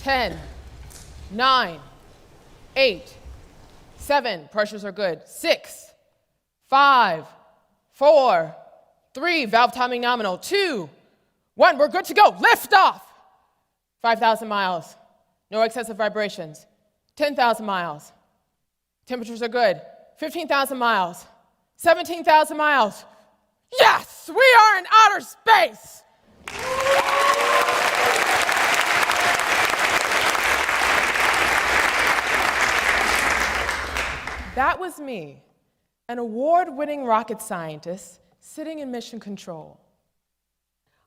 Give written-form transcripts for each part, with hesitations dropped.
10, 9, 8, 7, pressures are good, 6, 5, 4, 3, valve timing nominal, 2, 1, we're good to go, lift off. 5,000 miles, no excessive vibrations. 10,000 miles, temperatures are good. 15,000 miles, 17,000 miles. Yes, we are in outer space. That was me, an award-winning rocket scientist sitting in mission control.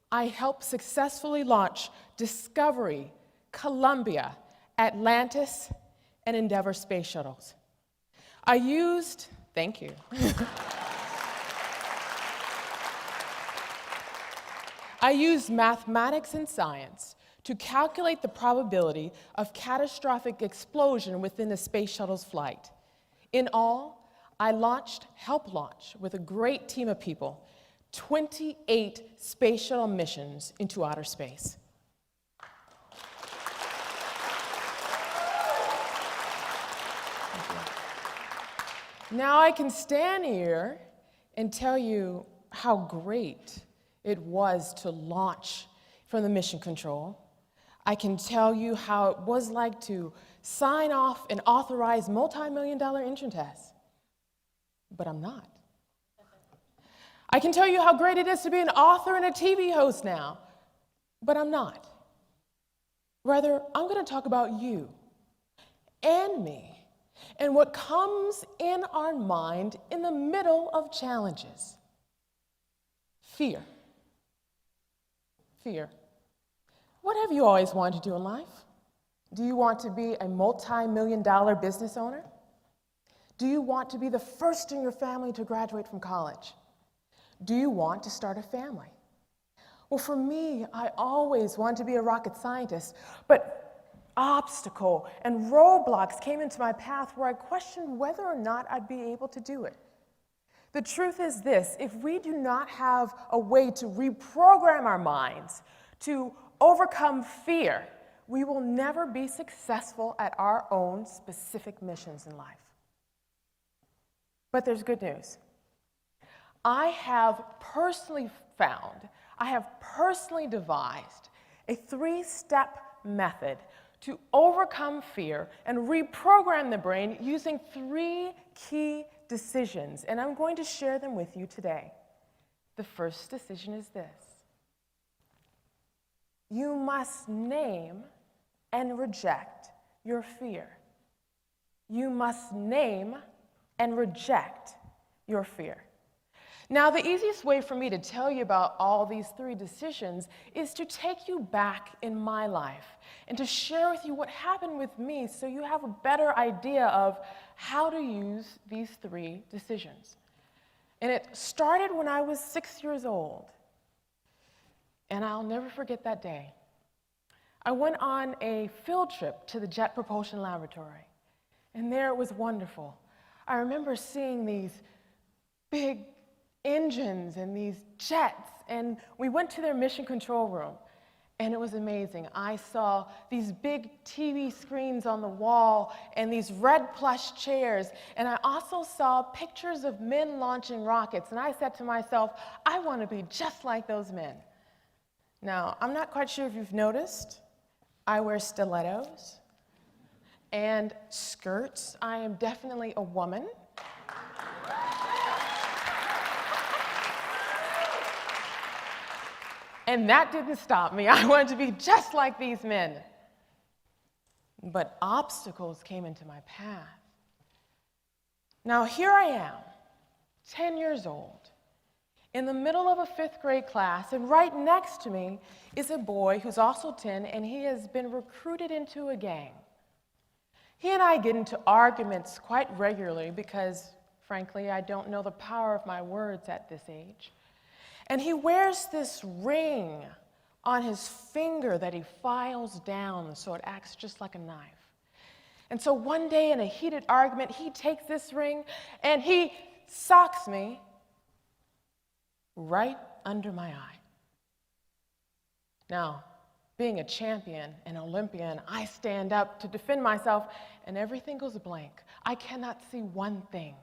I helped successfully launch Discovery, Columbia, Atlantis, and Endeavour space shuttles. Thank you. I used mathematics and science to calculate the probability of catastrophic explosion within the space shuttle's flight. In all, I helped launch with a great team of people, 28 space shuttle missions into outer space. Now I can stand here and tell you how great it was to launch from the mission control. I can tell you how it was like to sign off and authorize multi-million-dollar engine tests. But I'm not. I can tell you how great it is to be an author and a TV host now. But I'm not. Rather, I'm going to talk about you and me and what comes in our mind in the middle of challenges. Fear. Fear. What have you always wanted to do in life? Do you want to be a multi-million-dollar business owner? Do you want to be the first in your family to graduate from college? Do you want to start a family? Well, for me, I always wanted to be a rocket scientist, but obstacle and roadblocks came into my path where I questioned whether or not I'd be able to do it. The truth is this: if we do not have a way to reprogram our minds to overcome fear, we will never be successful at our own specific missions in life. But there's good news. I have personally devised a 3-step method to overcome fear and reprogram the brain using 3 key decisions, and I'm going to share them with you today. The first decision is this: you must name and reject your fear. You must name and reject your fear. Now, the easiest way for me to tell you about all these 3 decisions is to take you back in my life and to share with you what happened with me so you have a better idea of how to use these 3 decisions. And it started when I was 6 years old, and I'll never forget that day. I went on a field trip to the Jet Propulsion Laboratory, and there it was wonderful. I remember seeing these big engines and these jets, and we went to their mission control room, and it was amazing. I saw these big TV screens on the wall and these red plush chairs, and I also saw pictures of men launching rockets, and I said to myself, I want to be just like those men. Now, I'm not quite sure if you've noticed, I wear stilettos and skirts. I am definitely a woman. And that didn't stop me. I wanted to be just like these men. But obstacles came into my path. Now here I am, 10 years old, in the middle of a 5th grade class, and right next to me is a boy who's also 10, and he has been recruited into a gang. He and I get into arguments quite regularly because, frankly, I don't know the power of my words at this age. And he wears this ring on his finger that he files down so it acts just like a knife. And so one day in a heated argument, he takes this ring and he socks me right under my eye. Now, being a champion, an Olympian, I stand up to defend myself, and everything goes blank. I cannot see one thing.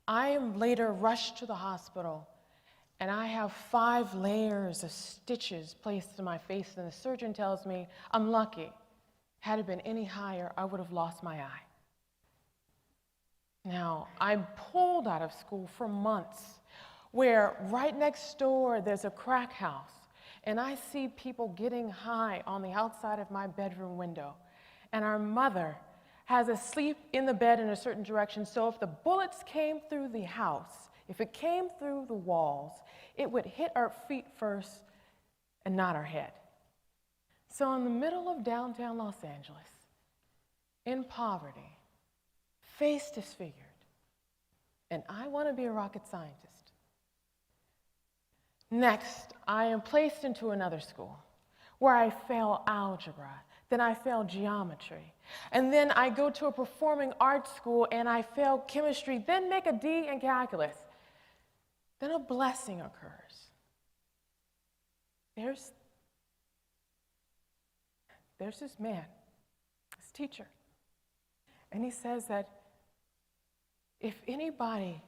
I am later rushed to the hospital, and I have 5 layers of stitches placed in my face, and the surgeon tells me I'm lucky. Had it been any higher, I would have lost my eye. Now, I'm pulled out of school for months, where right next door there's a crack house, and I see people getting high on the outside of my bedroom window, and our mother has us sleep in the bed in a certain direction, so if the bullets came through the house, if it came through the walls, it would hit our feet first and not our head. So in the middle of downtown Los Angeles, in poverty, face disfigured, and I want to be a rocket scientist. Next, I am placed into another school where I fail algebra, then I fail geometry, and then I go to a performing arts school and I fail chemistry, then make a D in calculus. Then a blessing occurs. There's this man, this teacher, and he says that if anybody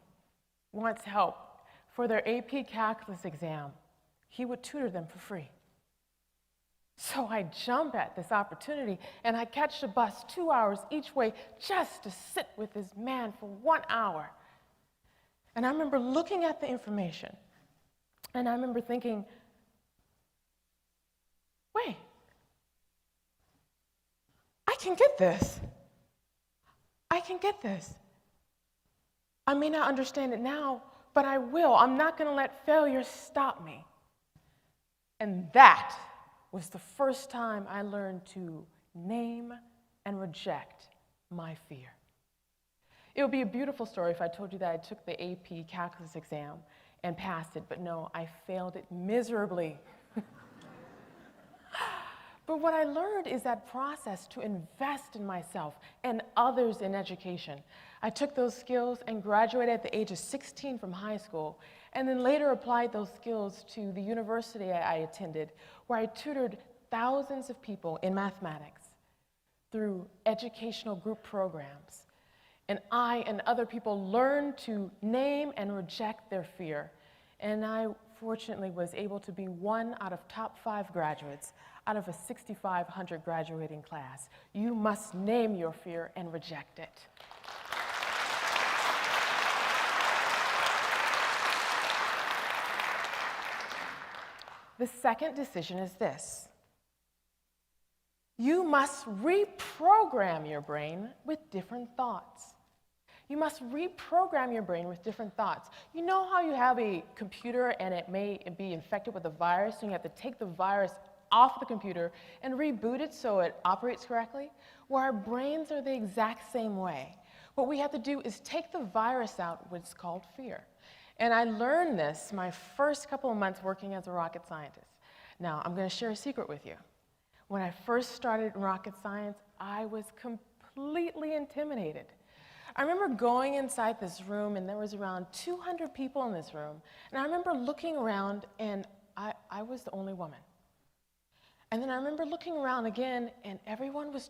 wants help for their AP calculus exam, he would tutor them for free. So I jump at this opportunity, and I catch the bus 2 hours each way just to sit with this man for 1 hour. And I remember looking at the information, and I remember thinking, wait, I can get this. I can get this. I may not understand it now, but I will. I'm not going to let failure stop me. And that was the first time I learned to name and reject my fear. It would be a beautiful story if I told you that I took the AP calculus exam and passed it, but no, I failed it miserably. But what I learned is that process to invest in myself and others in education. I took those skills and graduated at the age of 16 from high school, and then later applied those skills to the university I attended, where I tutored thousands of people in mathematics through educational group programs. And I and other people learned to name and reject their fear. And I fortunately was able to be one out of top 5 graduates out of a 6,500 graduating class. You must name your fear and reject it. The second decision is this. You must reprogram your brain with different thoughts. You must reprogram your brain with different thoughts. You know how you have a computer and it may be infected with a virus, and you have to take the virus off the computer and reboot it so it operates correctly? Well, our brains are the exact same way. What we have to do is take the virus out, what's called fear. And I learned this my first couple of months working as a rocket scientist. Now, I'm going to share a secret with you. When I first started in rocket science, I was completely intimidated. I remember going inside this room, and there was around 200 people in this room, and I remember looking around, and I was the only woman. And then I remember looking around again, and everyone was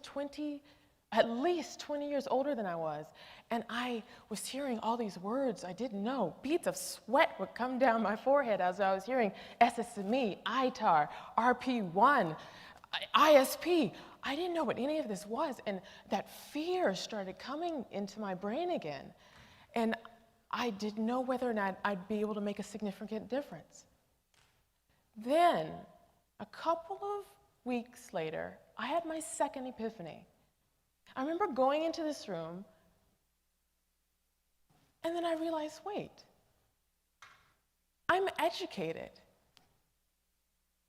at least 20 years older than I was, and I was hearing all these words I didn't know. Beads of sweat would come down my forehead as I was hearing SSME, ITAR, RP1, ISP. I didn't know what any of this was, and that fear started coming into my brain again, and I didn't know whether or not I'd be able to make a significant difference. Then, a couple of weeks later, I had my second epiphany. I remember going into this room, and then I realized, wait, I'm educated,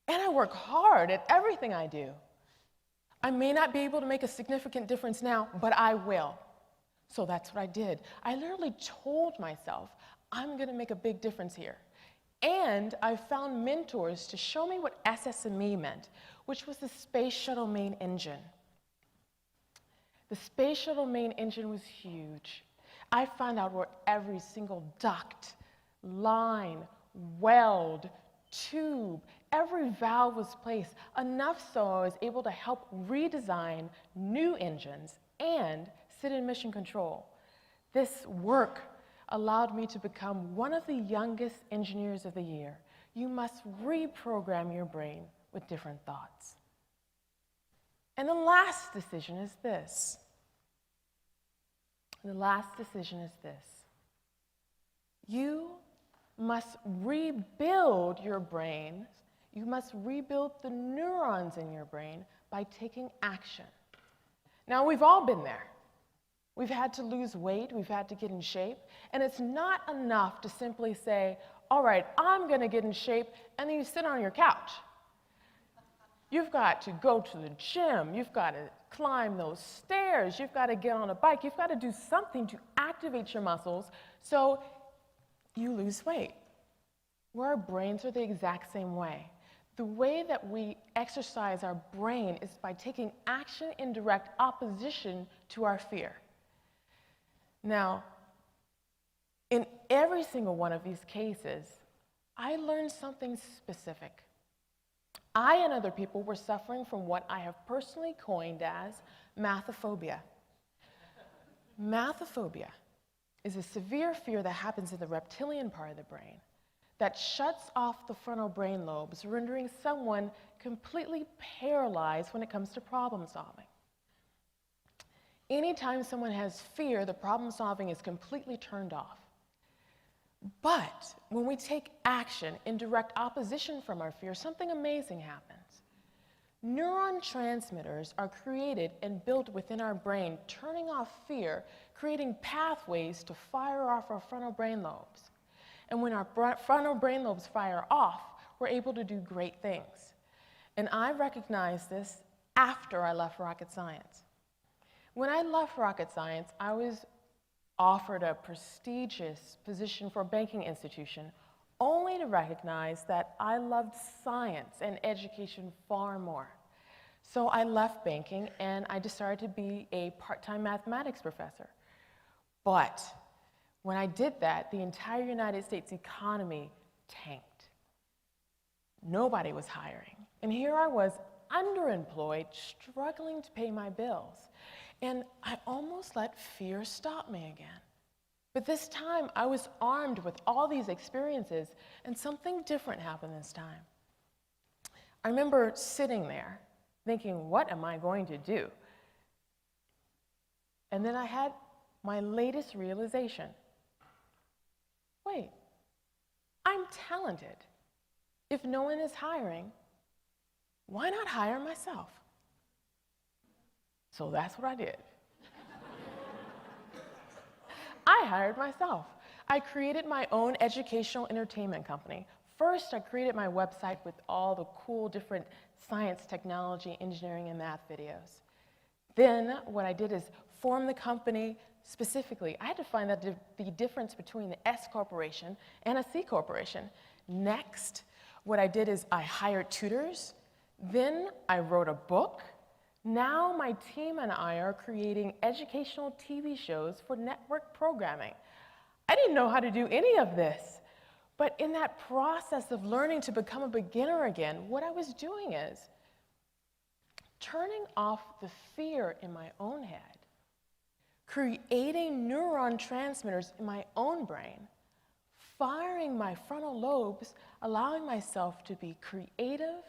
and I work hard at everything I do. I may not be able to make a significant difference now, but I will. So that's what I did. I literally told myself, I'm going to make a big difference here. And I found mentors to show me what SSME meant, which was the Space Shuttle Main Engine. The Space Shuttle Main Engine was huge. I found out where every single duct, line, weld, tube, every valve was placed, enough so I was able to help redesign new engines and sit in mission control. This work allowed me to become one of the youngest engineers of the year. You must reprogram your brain with different thoughts. And the last decision is this. The last decision is this. You must rebuild your brain. You must rebuild the neurons in your brain by taking action. Now, we've all been there. We've had to lose weight, we've had to get in shape, and it's not enough to simply say, all right, I'm going to get in shape, and then you sit on your couch. You've got to go to the gym, you've got to climb those stairs, you've got to get on a bike, you've got to do something to activate your muscles so you lose weight. Well, our brains are the exact same way. The way that we exercise our brain is by taking action in direct opposition to our fear. Now, in every single one of these cases, I learned something specific. I and other people were suffering from what I have personally coined as mathophobia. Mathophobia is a severe fear that happens in the reptilian part of the brain that shuts off the frontal brain lobes, rendering someone completely paralyzed when it comes to problem solving. Anytime someone has fear, the problem solving is completely turned off. But when we take action in direct opposition from our fear, something amazing happens. Neuron transmitters are created and built within our brain, turning off fear, creating pathways to fire off our frontal brain lobes. And when our frontal brain lobes fire off, we're able to do great things. And I recognized this after I left rocket science. When I left rocket science, I was offered a prestigious position for a banking institution, only to recognize that I loved science and education far more. So I left banking and I decided to be a part-time mathematics professor. But when I did that, the entire United States economy tanked. Nobody was hiring. And here I was, underemployed, struggling to pay my bills. And I almost let fear stop me again. But this time, I was armed with all these experiences, and something different happened this time. I remember sitting there, thinking, what am I going to do? And then I had my latest realization. Wait, I'm talented. If no one is hiring, why not hire myself? So that's what I did. I hired myself. I created my own educational entertainment company. First, I created my website with all the cool different science, technology, engineering, and math videos. Then what I did is form the company specifically. I had to find out the difference between the S corporation and a C corporation. Next, what I did is I hired tutors. Then I wrote a book. Now my team and I are creating educational TV shows for network programming. I didn't know how to do any of this. But in that process of learning to become a beginner again, what I was doing is turning off the fear in my own head, creating neuron transmitters in my own brain, firing my frontal lobes, allowing myself to be creative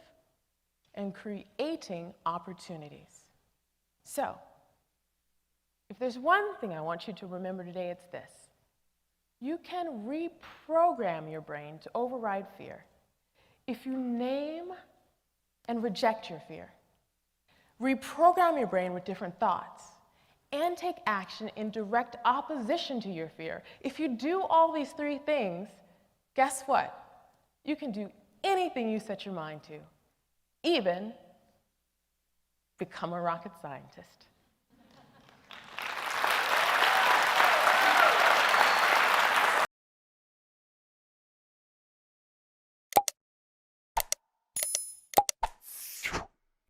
and creating opportunities. So, if there's one thing I want you to remember today, it's this. You can reprogram your brain to override fear if you name and reject your fear. Reprogram your brain with different thoughts and take action in direct opposition to your fear. If you do all these three things, guess what? You can do anything you set your mind to, even become a rocket scientist.